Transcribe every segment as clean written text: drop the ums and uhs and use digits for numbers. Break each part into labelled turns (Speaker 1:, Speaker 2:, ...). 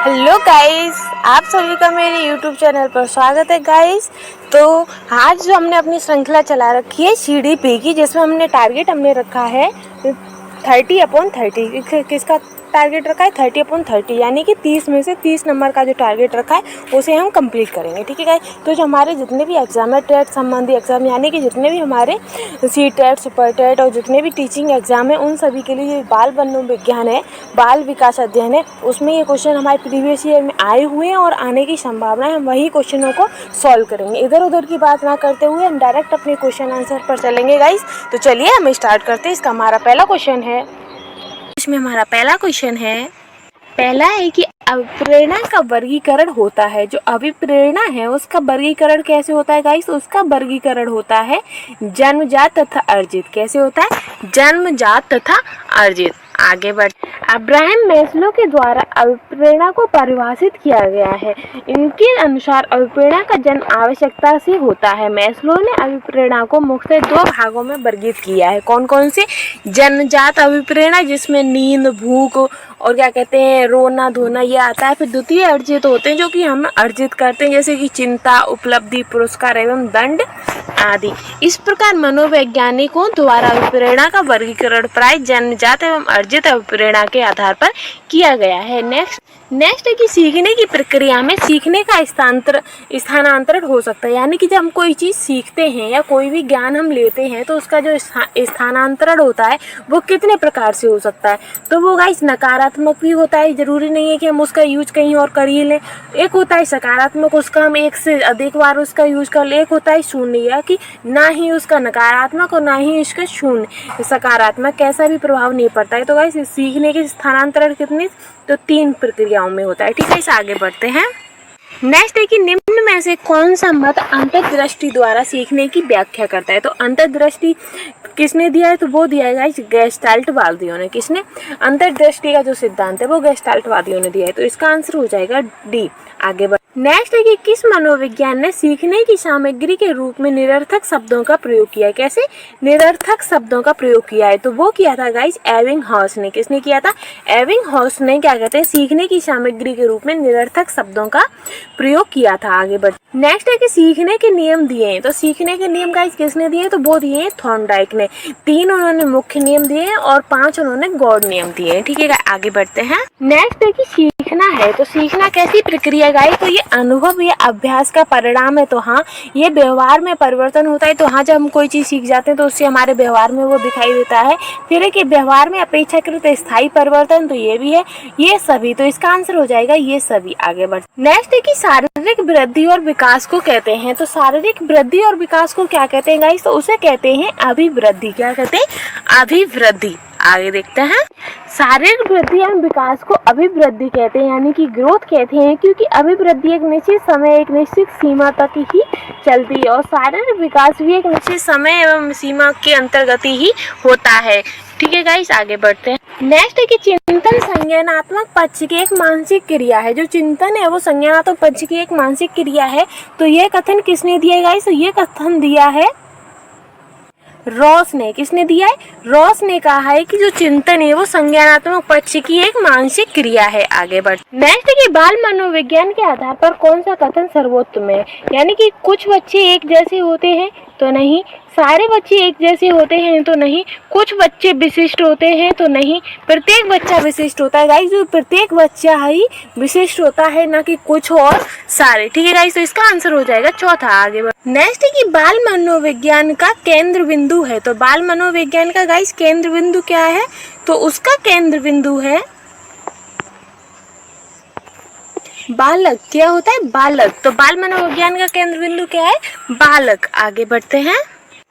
Speaker 1: Hello guys, आप सभी का मेरे यूट्यूब चैनल पर स्वागत है गाइस। तो आज जो हमने अपनी श्रृंखला चला रखी है CDP की, जिसमें हमने रखा है 30/30। किसका टारगेट रखा है? 30/30, यानी कि 30 में से 30 नंबर का जो टारगेट रखा है उसे हम कंप्लीट करेंगे। ठीक है गाइस। तो जो हमारे जितने भी एग्जाम है, टेट संबंधी एग्जाम, यानी कि जितने भी हमारे CTET, सुपर टेट और जितने भी टीचिंग एग्जाम है, उन सभी के लिए बाल मनोविज्ञान है, बाल विकास अध्ययन है, उसमें ये क्वेश्चन हमारे प्रीवियस ईयर में आए हुए हैं और आने की संभावना है। हम वही क्वेश्चन को सॉल्व करेंगे। इधर उधर की बात ना करते हुए हम डायरेक्ट अपने क्वेश्चन आंसर पर चलेंगे गाइस। तो चलिए हम स्टार्ट करते हैं। इसका हमारा पहला क्वेश्चन है, इसमें हमारा पहला क्वेश्चन है, पहला है कि अभिप्रेरणा का वर्गीकरण होता है। जो अभिप्रेरणा है उसका वर्गीकरण कैसे होता है गाइस? उसका वर्गीकरण होता है जन्मजात तथा अर्जित। कैसे होता है? जन्मजात तथा अर्जित। आगे बढ़, अब्राहम मैस्लो के द्वारा अभिप्रेरणा को परिभाषित किया गया है। इनके अनुसार अभिप्रेरणा का जन्म आवश्यकता से होता है। मैस्लो ने अभिप्रेरणा को मुख्य 2 भागों में वर्गीकृत किया है। कौन कौन से? जन्मजात अभिप्रेरणा, जिसमें नींद, भूख और क्या कहते हैं, रोना धोना ये आता है। फिर द्वितीय अर्जित होते हैं, जो कि हम अर्जित करते हैं, जैसे कि चिंता, उपलब्धि, पुरस्कार एवं दंड आदि। इस प्रकार मनोवैज्ञानिकों द्वारा अभिप्रेरणा का वर्गीकरण प्राय जन्मजात एवं अर्जित अभिप्रेरणा के आधार पर किया गया है। नेक्स्ट है कि सीखने की प्रक्रिया में सीखने का स्थानांतरण हो सकता है। यानी कि जब हम कोई चीज़ सीखते हैं या कोई भी ज्ञान हम लेते हैं तो उसका जो स्थानांतरण होता है वो कितने प्रकार से हो सकता है? तो वो गाइस नकारात्मक भी होता है, ज़रूरी नहीं है कि हम उसका यूज कहीं और कर ही लें। एक होता है सकारात्मक, उसका हम एक से अधिक बार उसका यूज कर ले। एक होता है शून्य, या कि ना ही उसका नकारात्मक और ना ही उसका शून्य सकारात्मक कैसा भी प्रभाव नहीं पड़ता है। तो गाइस सीखने के स्थानांतरण कितने? तो 3 प्रक्रियाओं में होता है। ठीक है, इसे आगे बढ़ते हैं। नेक्स्ट है कि निम्न में से कौन सा मत अंतर्दृष्टि द्वारा सीखने की व्याख्या करता है? तो अंतर्दृष्टि किसने दिया है? तो वो दिया है गेस्टाल्टवादियों ने। किसने? अंतर्दृष्टि का जो सिद्धांत है वो गेस्टाल्टवादियों ने दिया है। तो इसका आंसर हो जाएगा डी। आगे बढ़, नेक्स्ट है कि किस मनोविज्ञान ने सीखने की सामग्री के रूप में निरर्थक शब्दों का प्रयोग किया है? कैसे निरर्थक शब्दों का प्रयोग किया है? तो वो किया था गाइस एबिंगहॉस ने। किसने किया था? एबिंगहॉस ने क्या कहते हैं, सीखने की सामग्री के रूप में निरर्थक शब्दों का प्रयोग किया था। आगे बढ़, नेक्स्ट है कि सीखने के नियम दिए हैं। तो सीखने के नियम गाइस किसने दिए? तो वो दिए हैं थॉर्नडाइक ने। 3 उन्होंने मुख्य नियम दिए हैं और 5 उन्होंने गौड़ नियम दिए हैं। ठीक है, आगे बढ़ते हैं। नेक्स्ट है कि सीखना है, तो सीखना कैसी प्रक्रिया गाइस? तो ये अनुभव या अभ्यास का परिणाम है। तो हाँ, ये व्यवहार में परिवर्तन होता है। तो हाँ, जब हम कोई चीज़ सीख जाते हैं तो उससे हमारे व्यवहार में वो दिखाई देता है। फिर है कि व्यवहार में अपेक्षाकृत स्थायी परिवर्तन, तो ये भी है। ये सभी, तो इसका आंसर हो जाएगा ये सभी। आगे बढ़, नेक्स्ट है कि शारीरिक वृद्धि और विकास को कहते हैं। तो शारीरिक वृद्धि और विकास को क्या कहते हैं गाइस? तो उसे कहते हैं अभिवृद्धि। क्या कहते हैं? अभिवृद्धि। आगे देखते हैं। शारीरिक वृद्धि एवं विकास को अभिवृद्धि कहते हैं, यानी कि ग्रोथ कहते हैं, क्योंकि अभिवृद्धि एक निश्चित समय, एक निश्चित सीमा तक ही चलती है और शारीरिक विकास भी एक निश्चित समय एवं सीमा के अंतर्गत ही होता है। ठीक है गाइस, आगे बढ़ते हैं। नेक्स्ट है कि चिंतन संज्ञानात्मक पक्ष की एक मानसिक क्रिया है। जो चिंतन है वो संज्ञानात्मक पक्ष की एक मानसिक क्रिया है। तो ये कथन किसने दिया है गाइस? तो ये कथन दिया है रॉस ने। किसने दिया है? रॉस ने कहा है कि जो चिंतन है वो संज्ञानात्मक पक्ष की एक मानसिक क्रिया है। आगे बढ़, नेक्स्ट है कि बाल मनोविज्ञान के आधार पर कौन सा कथन सर्वोत्तम है? यानी कि कुछ बच्चे एक जैसे होते हैं तो नहीं, सारे बच्चे एक जैसे होते हैं तो नहीं, कुछ बच्चे विशिष्ट होते हैं तो नहीं, प्रत्येक बच्चा विशिष्ट होता है गाइस। जो प्रत्येक बच्चा ही विशिष्ट होता है, ना कि कुछ और सारे। ठीक है गाइस, तो इसका आंसर हो जाएगा चौथा। आगे बढ़, नेक्स्ट है कि बाल मनोविज्ञान का केंद्र बिंदु है। तो बाल मनोविज्ञान का गाइस केंद्र बिंदु क्या है? तो उसका केंद्र बिंदु है बालक। क्या होता है? बालक। तो बाल मनोविज्ञान का केंद्र बिंदु क्या है? बालक। आगे बढ़ते हैं।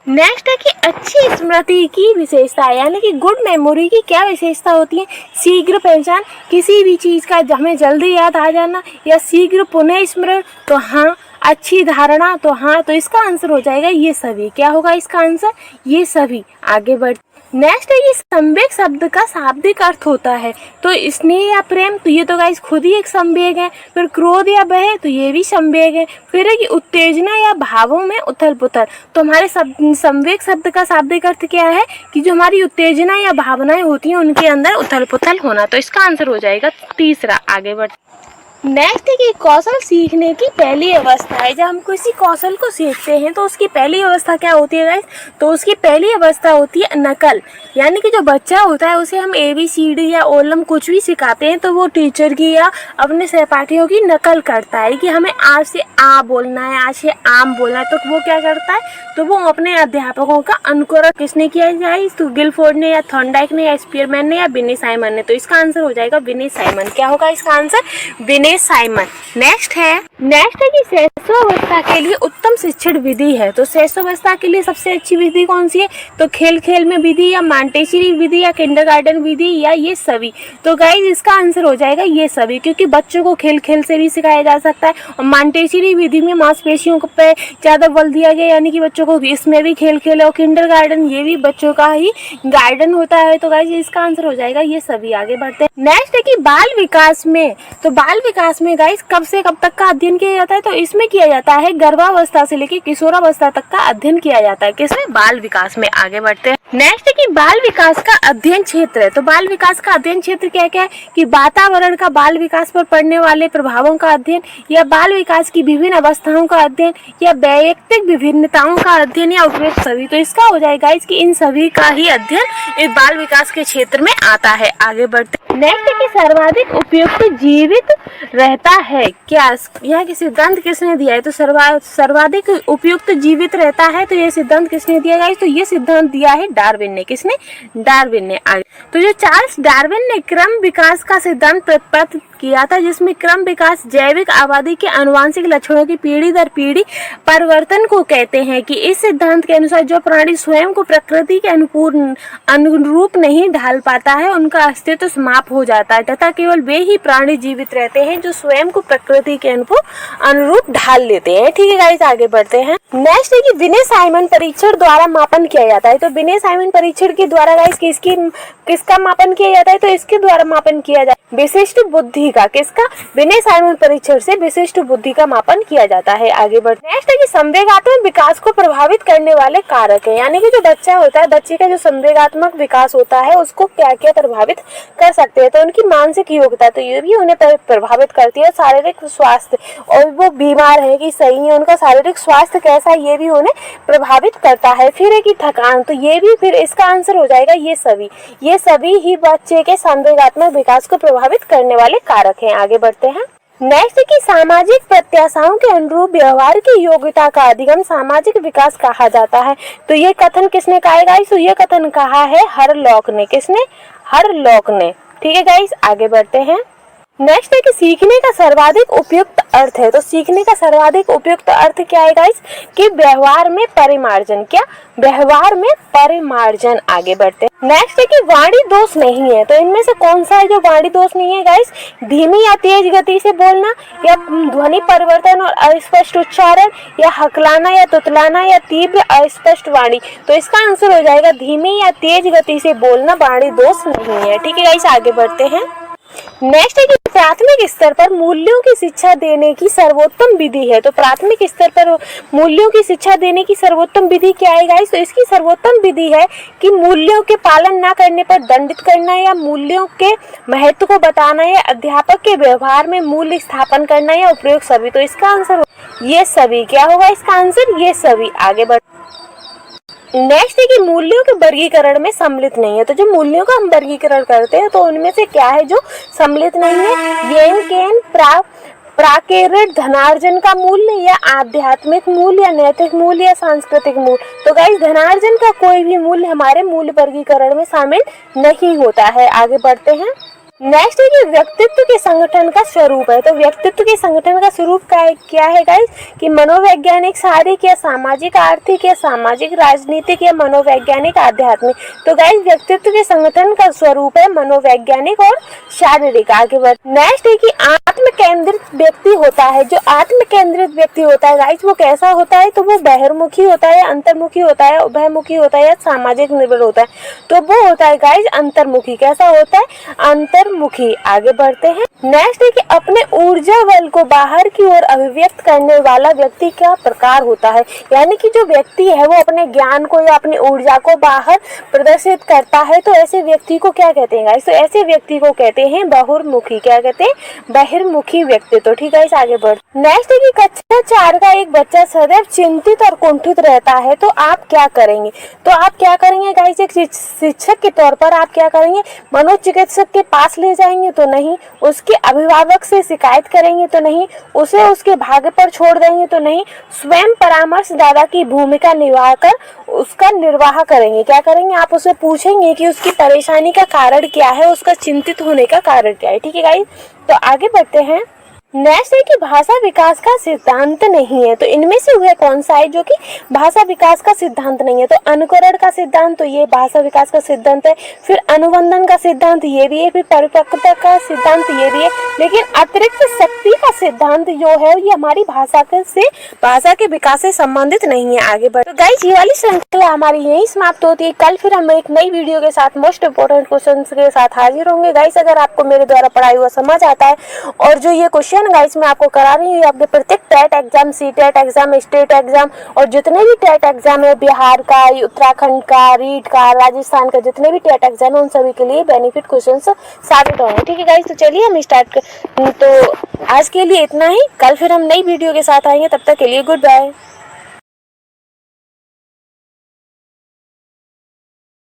Speaker 1: नेक्स्ट है कि अच्छी स्मृति की विशेषता, यानी कि गुड मेमोरी की क्या विशेषता होती है? शीघ्र पहचान, किसी भी चीज़ का हमें जल्दी याद आ जाना, या शीघ्र पुनः स्मरण। तो हाँ, अच्छी धारणा। तो हाँ, तो इसका आंसर हो जाएगा ये सभी। क्या होगा इसका आंसर? ये सभी। आगे बढ़, नेक्स्ट है कि संवेग शब्द का शाब्दिक अर्थ होता है। तो स्नेह या प्रेम, तो ये तो गाइस खुद ही एक संवेग है। फिर क्रोध या भय, तो ये भी संवेग है। फिर है कि उत्तेजना या भावों में उथल पुथल। तो हमारे संवेग शब्द का शाब्दिक अर्थ क्या है? कि जो हमारी उत्तेजना या भावनाएं होती हैं उनके अंदर उथल पुथल होना। तो इसका आंसर हो जाएगा तीसरा। आगे बढ़, नेक्स्ट है कि कौशल सीखने की पहली अवस्था है। जब हम किसी कौशल को सीखते हैं तो उसकी पहली अवस्था क्या होती है गाइस? तो उसकी पहली अवस्था होती है नकल। यानी कि जो बच्चा होता है उसे हम ABCD या ओलम कुछ भी सिखाते हैं तो वो टीचर की या अपने सहपाठियों की नकल करता है कि हमें आज से आ बोलना है, आज से आम बोलना है। तो वो क्या करता है? तो वो अपने अध्यापकों का अनुकरण किसने किया जाए? तो गिलफोर्ड ने या थॉर्नडाइक ने या स्पीयरमैन ने या विनय साइमन ने। तो इसका आंसर हो जाएगा विनय साइमन। क्या होगा इसका आंसर? विनय साइमन। नेक्स्ट है कि शैशवावस्था के लिए उत्तम शिक्षण विधि है। तो शैशवावस्था के लिए सबसे अच्छी विधि कौन सी है? तो खेल खेल में विधि या मॉन्टेसरी विधि या किंडरगार्टन विधि या ये सभी। तो गाइज इसका आंसर हो जाएगा ये सभी, क्योंकि बच्चों को खेल खेल से भी सिखाया जा सकता है। और मॉन्टेसरी विधि में मांसपेशियों पे ज़्यादा बल दिया गया, यानी कि बच्चों को इसमें भी खेल खेल। और किंडरगार्टन ये भी बच्चों का ही गार्डन होता है। तो गाइज इसका आंसर हो जाएगा ये सभी। आगे बढ़ते हैं। नेक्स्ट है कि बाल विकास में। तो बाल विकास में गाइस कब से कब तक का अध्ययन किया जाता है? तो इसमें किया जाता है गर्भावस्था से लेकर किशोरावस्था तक का अध्ययन किया जाता है। किसमें? बाल विकास में। आगे बढ़ते हैं। नेक्स्ट है कि बाल विकास का अध्ययन क्षेत्र है। तो बाल विकास का अध्ययन क्षेत्र क्या क्या है? कि वातावरण का बाल विकास पर पड़ने वाले प्रभावों का अध्ययन, या बाल विकास की विभिन्न अवस्थाओं का अध्ययन, या वैयक्तिक विभिन्नताओं का अध्ययन, या उपयुक्त सभी। तो इसका हो जाएगा इसकी इन सभी का ही अध्ययन इस बाल विकास के क्षेत्र में आता है। आगे बढ़ते हैं। नेक्स्ट है कि सर्वाधिक उपयुक्त जीवित रहता है। क्या यह कि सिद्धांत किसने दिया है? तो सर्वाधिक उपयुक्त जीवित रहता है। तो ये सिद्धांत किसने दिया है? तो ये सिद्धांत दिया है डार्विन ने। किसने? डार्विन ने। आगे तो जो चार्ल्स डार्विन ने क्रम विकास का सिद्धांत प्रतिपादित किया था, जिसमें क्रम विकास जैविक आबादी के आनुवांशिक लक्षणों की पीढ़ी दर पीढ़ी परिवर्तन को कहते हैं। कि इस सिद्धांत के अनुसार जो प्राणी स्वयं को प्रकृति के अनुरूप नहीं ढाल पाता है उनका अस्तित्व समाप्त हो जाता है, तथा केवल वे ही प्राणी जीवित रहते हैं जो स्वयं को प्रकृति के अनुरूप ढाल लेते हैं। ठीक है गाइस, आगे बढ़ते हैं। नेक्स्ट है कि विनय साइमन परीक्षण द्वारा मापन किया जाता है। तो विनय साइमन परीक्षण के द्वारा गाइस किसका मापन किया जाता है? तो इसके द्वारा मापन किया जाता है विशिष्ट बुद्धि का। किसका? विनय साइमन परीक्षण से विशिष्ट बुद्धि का मापन किया जाता है। आगे बढ़ते हैं। नेक्स्ट है कि संवेगात्मक विकास को प्रभावित करने वाले कारक है। यानी कि जो बच्चा होता है, बच्चे का जो संवेगात्मक विकास होता है उसको क्या क्या प्रभावित कर सकते हैं? तो उनकी मानसिक योग्यता, तो ये भी उन्हें प्रभावित करती है। शारीरिक स्वास्थ्य, और वो बीमार है कि सही है, उनका शारीरिक स्वास्थ्य कैसा है ये भी उन्हें प्रभावित करता है। फिर है कि थकान, तो ये भी फिर इसका आंसर हो जाएगा ये सभी ही बच्चे के संवेगात्मक विकास को प्रभावित करने वाले कारक हैं। आगे बढ़ते हैं। नेक्स्ट है कि सामाजिक प्रत्याशाओं के अनुरूप व्यवहार की योग्यता का अधिगम सामाजिक विकास कहा जाता है। तो ये कथन किसने कहा है गाइस? तो ये कथन कहा है हरलॉक ने। किसने? हरलॉक ने। ठीक है गाइस, आगे बढ़ते हैं। नेक्स्ट है कि सीखने का सर्वाधिक उपयुक्त अर्थ है। तो सीखने का सर्वाधिक उपयुक्त अर्थ क्या है गाइस? कि व्यवहार में परिमार्जन। क्या? व्यवहार में परिमार्जन। आगे बढ़ते हैं। नेक्स्ट है कि वाणी दोष नहीं है। तो इनमें से कौन सा है जो वाणी दोष नहीं है गाइस? धीमी या तेज गति से बोलना, या ध्वनि परिवर्तन और अस्पष्ट उच्चारण, या हकलाना या तुतलाना, या तीव्र अस्पष्ट वाणी। तो इसका आंसर हो जाएगा धीमी या तेज गति से बोलना वाणी दोष नहीं है। ठीक है गाइस, आगे बढ़ते हैं। नेक्स्ट है कि प्राथमिक स्तर पर मूल्यों की शिक्षा देने की सर्वोत्तम विधि है। तो प्राथमिक स्तर पर मूल्यों की शिक्षा देने की सर्वोत्तम विधि क्या है गाइस? तो इसकी सर्वोत्तम विधि है कि मूल्यों के पालन न करने पर दंडित करना, या मूल्यों के महत्व को बताना, या अध्यापक के व्यवहार में मूल्य स्थापन करना, या उपयोग सभी। तो इसका आंसर ये सभी। क्या होगा इसका आंसर? ये सभी। आगे बढ़। नेक्स्ट है कि मूल्यों के वर्गीकरण में सम्मिलित नहीं है। तो जो मूल्यों का हम वर्गीकरण करते हैं तो उनमें से क्या है जो सम्मिलित नहीं है? येन केन प्राकृतिक धनार्जन का मूल्य, या आध्यात्मिक मूल्य, या नैतिक मूल्य, या सांस्कृतिक मूल्य। तो गाइस धनार्जन का कोई भी मूल्य हमारे मूल्य वर्गीकरण में शामिल नहीं होता है। आगे बढ़ते हैं। नेक्स्ट है कि व्यक्तित्व के संगठन का स्वरूप है। तो व्यक्तित्व के संगठन का स्वरूप क्या है गाइस? कि मनोवैज्ञानिक, शारीरिक, या सामाजिक, आर्थिक, या सामाजिक, राजनीतिक, या मनोवैज्ञानिक, आध्यात्मिक। तो गाइस व्यक्तित्व के संगठन का स्वरूप है मनोवैज्ञानिक और शारीरिक। आगे बढ़। नेक्स्ट है कि आत्म केंद्रित व्यक्ति होता है। जो आत्म केंद्रित व्यक्ति होता है गाइस वो कैसा होता है? तो वो बहिर्मुखी होता है, अंतर्मुखी होता है, उभयमुखी होता है, या सामाजिक निर्भर होता है। तो वो होता है गाइस अंतर्मुखी। कैसा होता है? अंतर्मुखी। आगे बढ़ते हैं। नेक्स्ट है कि अपने ऊर्जा बल को बाहर की ओर अभिव्यक्त करने वाला व्यक्ति क्या प्रकार होता है? यानी कि जो व्यक्ति है वो अपने ज्ञान को या अपनी ऊर्जा को बाहर प्रदर्शित करता है, तो ऐसे व्यक्ति को क्या कहते हैं गाइस? तो ऐसे व्यक्ति को कहते हैं बहुर्मुखी। क्या कहते हैं? बहिर्मुखी। सुखी व्यक्तित्व। ठीक है, इस आगे बढ़। नेक्स्ट है कि कक्षा 4 का एक बच्चा सदैव चिंतित और कुंठित रहता है, तो आप क्या करेंगे? तो आप क्या करेंगे गाइस, एक शिक्षक के तौर पर आप क्या करेंगे? मनोचिकित्सक के पास ले जाएंगे तो नहीं, उसके अभिभावक से शिकायत करेंगे तो नहीं, उसे उसके भाग्य पर छोड़ देंगे तो नहीं, स्वयं परामर्शदाता की भूमिका निभा कर उसका निर्वाह करेंगे। क्या करेंगे? आप उससे पूछेंगे कि उसकी परेशानी का कारण क्या है, उसका चिंतित होने का कारण क्या है। ठीक है गाइस, तो आगे बढ़ते हैं। नेक्स्ट है कि भाषा विकास का सिद्धांत नहीं है, तो इनमें से वह कौन सा है जो कि भाषा विकास का सिद्धांत नहीं है? तो अनुकरण का सिद्धांत, तो ये भाषा विकास का सिद्धांत है। फिर अनुबंधन का सिद्धांत ये भी है, फिर परिपक्वता का सिद्धांत ये भी है, लेकिन अतिरिक्त शक्ति का सिद्धांत जो है ये हमारी भाषा के विकास से संबंधित नहीं है। आगे बढ़। तो गाइस, ये वाली श्रृंखला हमारी यही समाप्त होती है। कल फिर हम एक नई वीडियो के साथ मोस्ट इंपोर्टेंट क्वेश्चन के साथ हाजिर होंगे। गाइस, अगर आपको मेरे द्वारा पढ़ाई हुआ समझ आता है और जो ये क्वेश्चन गाइस मैं आपको करा रही हूँ आपके प्रत्येक TET exam, CTET exam, state exam और जितने भी टेट एग्जाम है, बिहार का, उत्तराखंड का, रीट का, राजस्थान का, जितने भी टेट एग्जाम है उन सभी के लिए बेनिफिट क्वेश्चन साबित होंगे। ठीक है गाइस, तो चलिए हम स्टार्ट कर। तो आज के लिए इतना ही, कल फिर हम नई वीडियो के साथ आएंगे, तब तक के लिए गुड बाय।